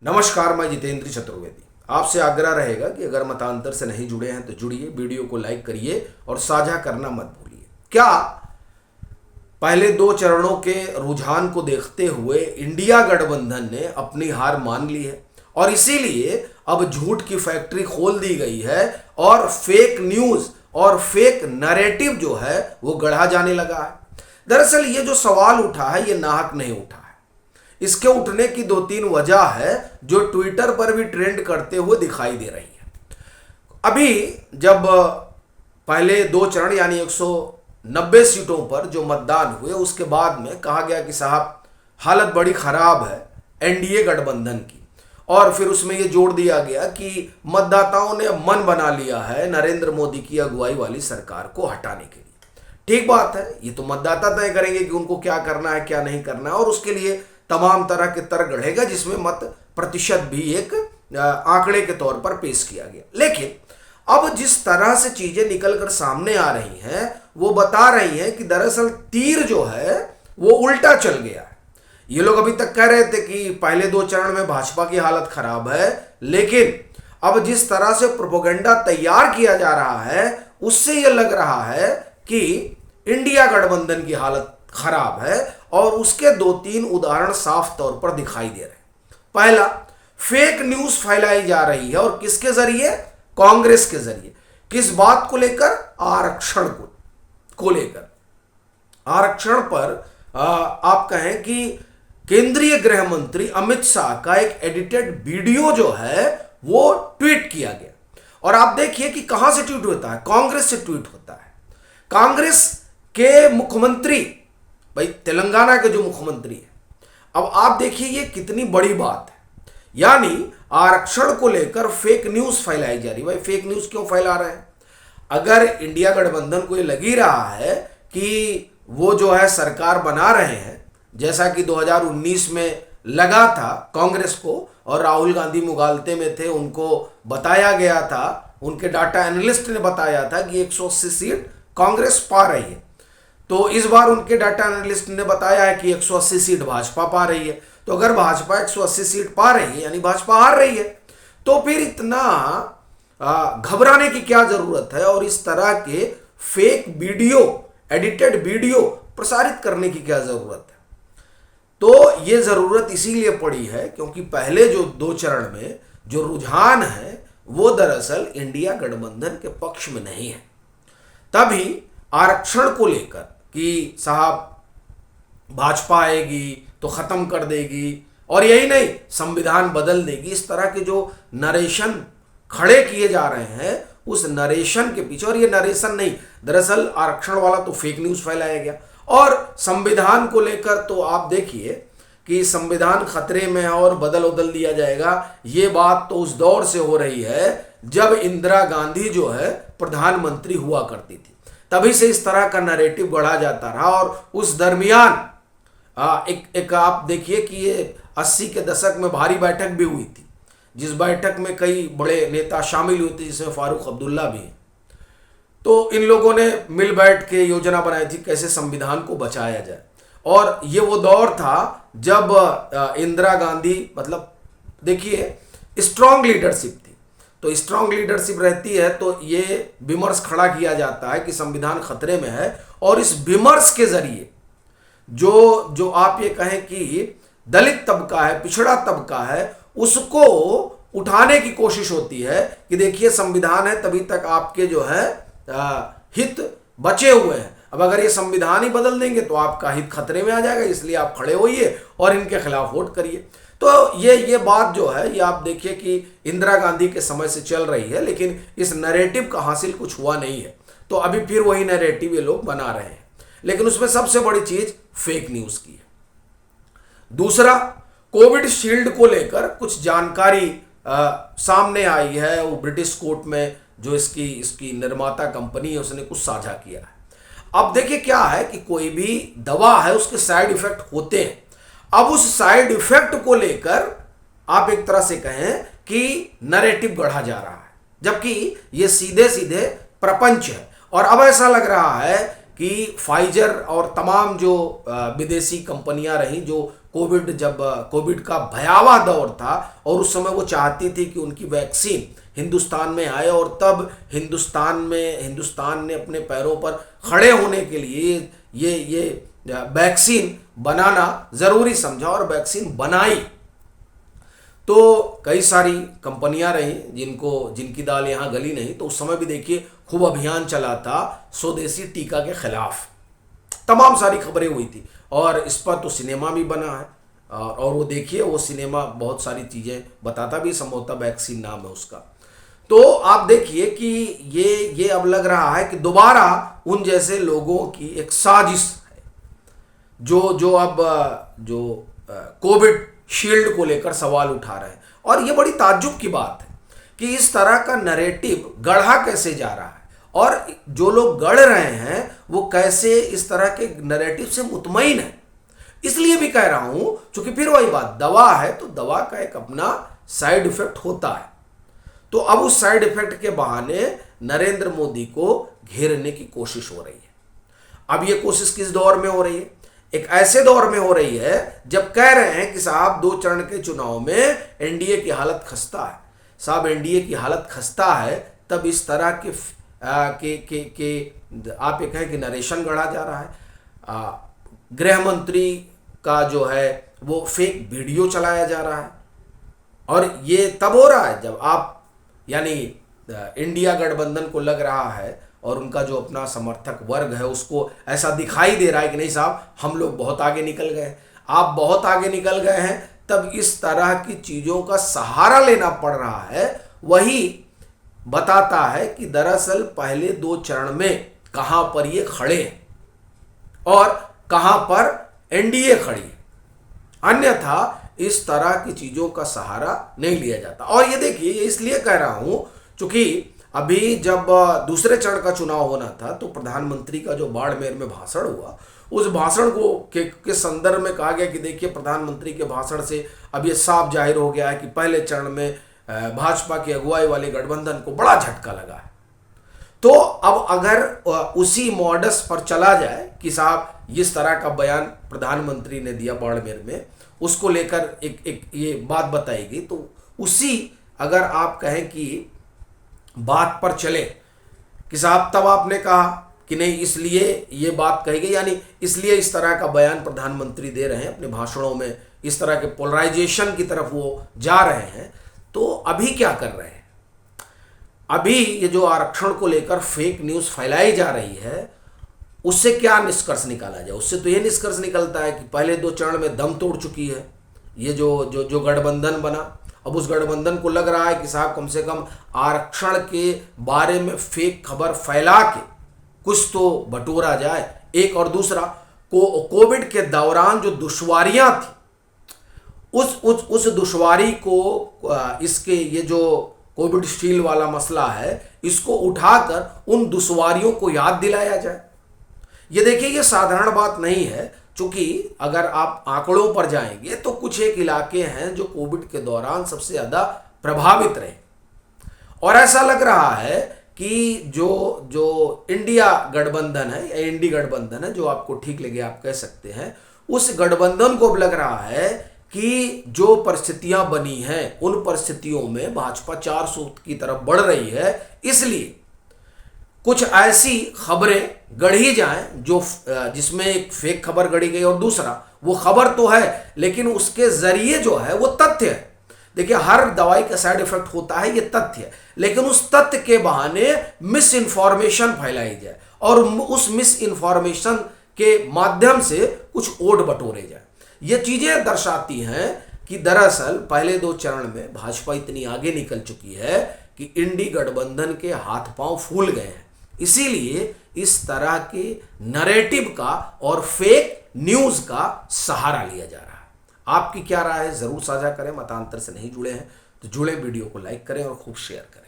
नमस्कार, मैं जितेंद्र चतुर्वेदी। आपसे आग्रह रहेगा कि अगर मतांतर से नहीं जुड़े हैं तो जुड़िए, वीडियो को लाइक करिए और साझा करना मत भूलिए। क्या पहले दो चरणों के रुझान को देखते हुए इंडिया गठबंधन ने अपनी हार मान ली है और इसीलिए अब झूठ की फैक्ट्री खोल दी गई है और फेक न्यूज और फेक नैरेटिव जो है वो गढ़ा जाने लगा है। दरअसल ये जो सवाल उठा है ये नाहक नहीं उठा है। इसके उठने की दो तीन वजह है जो ट्विटर पर भी ट्रेंड करते हुए दिखाई दे रही है। अभी जब पहले दो चरण यानी 190 सीटों पर जो मतदान हुए उसके बाद में कहा गया कि साहब हालत बड़ी खराब है एनडीए गठबंधन की, और फिर उसमें यह जोड़ दिया गया कि मतदाताओं ने मन बना लिया है नरेंद्र मोदी की अगुवाई वाली सरकार को हटाने के लिए। ठीक बात है, ये तो मतदाता तय करेंगे कि उनको क्या करना है क्या नहीं करना है, और उसके लिए तमाम तरह के तर्क गढ़ेगा जिसमें मत प्रतिशत भी एक आंकड़े के तौर पर पेश किया गया। लेकिन अब जिस तरह से चीजें निकलकर सामने आ रही हैं वो बता रही हैं कि दरअसल तीर जो है वो उल्टा चल गया है। ये लोग अभी तक कह रहे थे कि पहले दो चरण में भाजपा की हालत खराब है, लेकिन अब जिस तरह से प्रोपेगेंडा तैयार किया जा रहा है उससे यह लग रहा है कि इंडिया गठबंधन की हालत खराब है, और उसके दो तीन उदाहरण साफ तौर पर दिखाई दे रहे हैं। पहला, फेक न्यूज फैलाई जा रही है, और किसके जरिए? कांग्रेस के जरिए। किस बात को लेकर? आरक्षण को लेकर। आरक्षण पर आप कहें कि केंद्रीय गृह मंत्री अमित शाह का एक एडिटेड वीडियो जो है वो ट्वीट किया गया, और आप देखिए कि कहां से ट्वीट होता है? कांग्रेस से ट्वीट होता है। कांग्रेस के मुख्यमंत्री, भाई तेलंगाना के जो मुख्यमंत्री है, अब आप देखिए ये कितनी बड़ी बात है। यानी आरक्षण को लेकर फेक न्यूज फैलाई जा रही। भाई फेक न्यूज क्यों फैला रहे हैं? अगर इंडिया गठबंधन को ये लगी रहा है कि वो जो है सरकार बना रहे हैं, जैसा कि 2019 में लगा था कांग्रेस को, और राहुल गांधी मुगालते में थे, उनको बताया गया था, उनके डाटा एनालिस्ट ने बताया था कि 180 सीट कांग्रेस पा रही है। तो इस बार उनके डाटा एनालिस्ट ने बताया है कि 180 सीट भाजपा पा रही है। तो अगर भाजपा 180 सीट पा रही है यानी भाजपा हार रही है, तो फिर इतना घबराने की क्या जरूरत है, और इस तरह के फेक वीडियो, एडिटेड वीडियो प्रसारित करने की क्या जरूरत है? तो ये जरूरत इसीलिए पड़ी है क्योंकि पहले जो दो चरण में जो रुझान है वो दरअसल इंडिया गठबंधन के पक्ष में नहीं है। तभी आरक्षण को लेकर कि साहब भाजपा आएगी तो खत्म कर देगी, और यही नहीं संविधान बदल देगी, इस तरह के जो नरेशन खड़े किए जा रहे हैं उस नरेशन के पीछे, और ये नरेशन नहीं, दरअसल आरक्षण वाला तो फेक न्यूज फैलाया गया। और संविधान को लेकर तो आप देखिए कि संविधान खतरे में है और बदल उदल दिया जाएगा, ये बात तो उस दौर से हो रही है जब इंदिरा गांधी जो है प्रधानमंत्री हुआ करती थी। तभी से इस तरह का नैरेटिव गढ़ा जाता रहा, और उस दरमियान एक आप देखिए कि ये 80 के दशक में भारी बैठक भी हुई थी, जिस बैठक में कई बड़े नेता शामिल हुए थे, जिसमें फारूक अब्दुल्ला भी हैं। तो इन लोगों ने मिल बैठ के योजना बनाई थी कैसे संविधान को बचाया जाए, और ये वो दौर था जब इंदिरा गांधी, मतलब देखिए स्ट्रांग लीडरशिप थी। तो स्ट्रांग लीडरशिप रहती है तो ये विमर्श खड़ा किया जाता है कि संविधान खतरे में है, और इस विमर्श के जरिए जो आप ये कहें कि दलित तबका है, पिछड़ा तबका है, उसको उठाने की कोशिश होती है कि देखिए संविधान है तभी तक आपके जो है हित बचे हुए हैं। अब अगर ये संविधान ही बदल देंगे तो आपका हित खतरे में आ जाएगा, इसलिए आप खड़े होइए और इनके खिलाफ वोट करिए। तो ये बात जो है ये आप देखिए कि इंदिरा गांधी के समय से चल रही है, लेकिन इस नैरेटिव का हासिल कुछ हुआ नहीं है। तो अभी फिर वही नैरेटिव ये लोग बना रहे हैं, लेकिन उसमें सबसे बड़ी चीज फेक न्यूज की है। दूसरा, कोविड शील्ड को लेकर कुछ जानकारी सामने आई है। वो ब्रिटिश कोर्ट में जो इसकी निर्माता कंपनी है उसने कुछ साझा किया है। अब देखिए क्या है कि कोई भी दवा है उसके साइड इफेक्ट होते हैं। अब उस साइड इफेक्ट को लेकर आप एक तरह से कहें कि नैरेटिव गढ़ा जा रहा है, जबकि ये सीधे सीधे प्रपंच है। और अब ऐसा लग रहा है कि फाइजर और तमाम जो विदेशी कंपनियां रही जो जब कोविड का भयावह दौर था और उस समय वो चाहती थी कि उनकी वैक्सीन हिंदुस्तान में आए, और तब हिंदुस्तान ने अपने पैरों पर खड़े होने के लिए ये वैक्सीन बनाना ज़रूरी समझा और वैक्सीन बनाई। तो कई सारी कंपनियां रही जिनकी दाल यहाँ गली नहीं। तो उस समय भी देखिए खूब अभियान चला था स्वदेशी टीका के खिलाफ, तमाम सारी खबरें हुई थी और इस पर तो सिनेमा भी बना है। और वो देखिए वो सिनेमा बहुत सारी चीज़ें बताता भी, संभवतः वैक्सीन नाम है उसका। तो आप देखिए कि ये अब लग रहा है कि दोबारा उन जैसे लोगों की एक साजिश है जो अब कोविड शील्ड को लेकर सवाल उठा रहे हैं। और ये बड़ी ताज्जुब की बात है कि इस तरह का नैरेटिव गढ़ा कैसे जा रहा है और जो लोग गढ़ रहे हैं वो कैसे इस तरह के नैरेटिव से मुतमईन है। इसलिए भी कह रहा हूं, क्योंकि फिर वही बात, दवा है तो दवा का एक अपना साइड इफेक्ट होता है। तो अब उस साइड इफेक्ट के बहाने नरेंद्र मोदी को घेरने की कोशिश हो रही है। अब ये कोशिश किस दौर में हो रही है? एक ऐसे दौर में हो रही है जब कह रहे हैं कि साहब 2 चरण के चुनाव में एनडीए की हालत खस्ता है। साहब एनडीए की हालत खस्ता है तब इस तरह के आप ये कहें कि नरेशन गढ़ा जा रहा है। गृह मंत्री का जो है वो फेक वीडियो चलाया जा रहा है। और ये तब हो रहा है जब आप यानी इंडिया गठबंधन को लग रहा है और उनका जो अपना समर्थक वर्ग है उसको ऐसा दिखाई दे रहा है कि नहीं साहब हम लोग बहुत आगे निकल गए, आप बहुत आगे निकल गए हैं, तब इस तरह की चीज़ों का सहारा लेना पड़ रहा है। वही बताता है कि दरअसल पहले 2 चरण में कहां पर ये खड़े हैं और कहां पर एनडीए खड़ी है, अन्यथा इस तरह की चीज़ों का सहारा नहीं लिया जाता। और ये देखिए इसलिए कह रहा हूं क्योंकि अभी जब दूसरे चरण का चुनाव होना था तो प्रधानमंत्री का जो बाड़मेर में भाषण हुआ, उस भाषण को के संदर्भ में कहा गया कि देखिए प्रधानमंत्री के भाषण से अब ये साफ जाहिर हो गया है कि पहले चरण में भाजपा की अगुवाई वाले गठबंधन को बड़ा झटका लगा है। तो अब अगर उसी मॉडस पर चला जाए कि साहब इस तरह का बयान प्रधानमंत्री ने दिया बाड़मेर में, उसको लेकर एक ये बात बताई गई, तो उसी अगर आप कहें कि बात पर चले कि साहब तब आपने कहा कि नहीं इसलिए ये बात कही गई, यानी इसलिए इस तरह का बयान प्रधानमंत्री दे रहे हैं अपने भाषणों में, इस तरह के पोलराइजेशन की तरफ वो जा रहे हैं। तो अभी क्या कर रहे हैं? अभी ये जो आरक्षण को लेकर फेक न्यूज़ फैलाई जा रही है उससे क्या निष्कर्ष निकाला जाए? उससे तो ये निष्कर्ष निकलता है कि पहले 2 चरण में दम तोड़ चुकी है ये जो गठबंधन बना। अब उस गठबंधन को लग रहा है कि साहब कम से कम आरक्षण के बारे में फेक खबर फैला के कुछ तो बटोरा जाए। एक और दूसरा कोविड के दौरान जो दुश्वारियां थी उस दुश्वारी को इसके ये जो कोविड शील्ड वाला मसला है इसको उठाकर उन दुश्वारियों को याद दिलाया जाए। ये देखिए ये साधारण बात नहीं है, क्योंकि अगर आप आंकड़ों पर जाएंगे तो कुछ एक इलाके हैं जो कोविड के दौरान सबसे ज़्यादा प्रभावित रहे और ऐसा लग रहा है कि जो इंडिया गठबंधन है या इंडी गठबंधन है, जो आपको ठीक लगे आप कह सकते हैं, उस गठबंधन को लग रहा है कि जो परिस्थितियां बनी हैं उन परिस्थितियों में भाजपा 400 की तरफ बढ़ रही है, इसलिए कुछ ऐसी खबरें गढ़ी जाएं जो जिसमें एक फेक खबर गढ़ी गई और दूसरा वो खबर तो है लेकिन उसके जरिए जो है वो तथ्य है। देखिए हर दवाई का साइड इफेक्ट होता है, ये तथ्य है, लेकिन उस तथ्य के बहाने मिस इन्फॉर्मेशन फैलाई जाए और उस मिस इन्फॉर्मेशन के माध्यम से कुछ ओट बटोरे जाए। ये चीजें दर्शाती हैं कि दरअसल पहले 2 चरण में भाजपा इतनी आगे निकल चुकी है कि इंडी गठबंधन के हाथ पांव फूल गए हैं। इसीलिए इस तरह के नैरेटिव का और फेक न्यूज का सहारा लिया जा रहा है। आपकी क्या राय है जरूर साझा करें। मतांतर से नहीं जुड़े हैं तो जुड़े, वीडियो को लाइक करें और खूब शेयर करें।